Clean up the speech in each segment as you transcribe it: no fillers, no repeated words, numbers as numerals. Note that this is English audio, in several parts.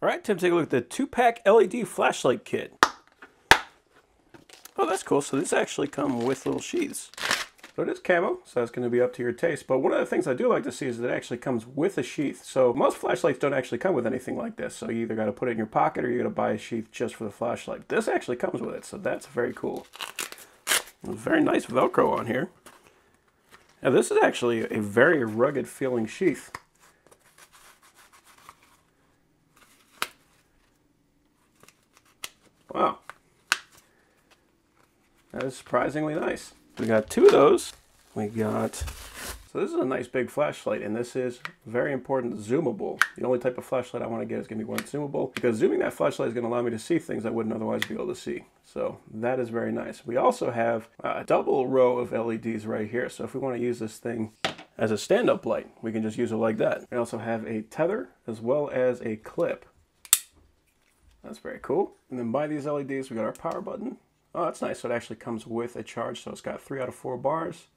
All right, time to take a look at the 2-pack LED flashlight kit. Oh, that's cool. So these actually come with little sheaths. So it is camo, so that's going to be up to your taste. But one of the things I do like to see is that it actually comes with a sheath. So most flashlights don't actually come with anything like this. So you either got to put it in your pocket or you got to buy a sheath just for the flashlight. This actually comes with it, so that's very cool. Very nice Velcro on here. Now this is actually a very rugged feeling sheath. Wow. That is surprisingly nice. We got 2 of those. So this is a nice big flashlight, and this is very important, zoomable. The only type of flashlight I want to get is going to be one that's zoomable, because zooming that flashlight is going to allow me to see things I wouldn't otherwise be able to see. So that is very nice. We also have a double row of LEDs right here. So if we want to use this thing as a stand-up light, we can just use it like that. We also have a tether as well as a clip. That's very cool. And then by these LEDs, we got our power button. Oh, that's nice. So it actually comes with a charge. So it's got 3 out of 4 bars.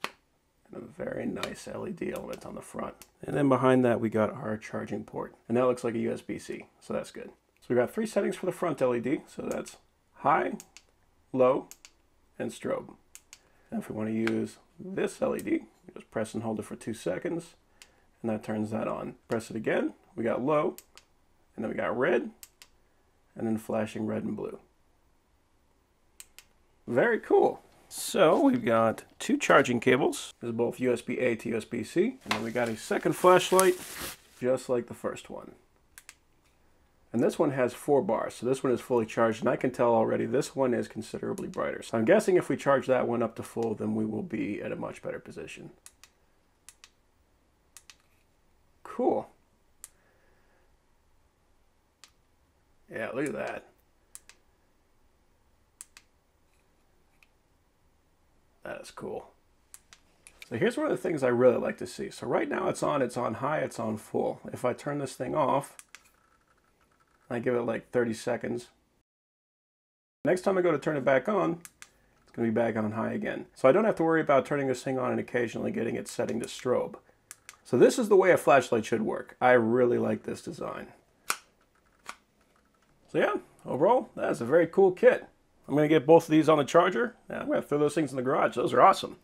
And a very nice LED element on the front. And then behind that, we got our charging port. And that looks like a USB-C. So that's good. So we got 3 settings for the front LED. So that's high, low, and strobe. And if we want to use this LED, we just press and hold it for 2 seconds. And that turns that on. Press it again. We got low. And then we got red. And then flashing red and blue. Very cool. So we've got 2 charging cables. This is both USB-A to USB-C. And then we got a second flashlight, just like the first one. And this one has 4 bars, so this one is fully charged. And I can tell already this one is considerably brighter. So I'm guessing if we charge that one up to full, then we will be at a much better position. Cool. Yeah, look at that. That is cool. So here's one of the things I really like to see. So right now it's on high, it's on full. If I turn this thing off, I give it like 30 seconds. Next time I go to turn it back on, it's going to be back on high again. So I don't have to worry about turning this thing on and occasionally getting it setting to strobe. So this is the way a flashlight should work. I really like this design. So yeah, overall, that is a very cool kit. I'm going to get both of these on the charger. Yeah, I'm going to throw those things in the garage. Those are awesome.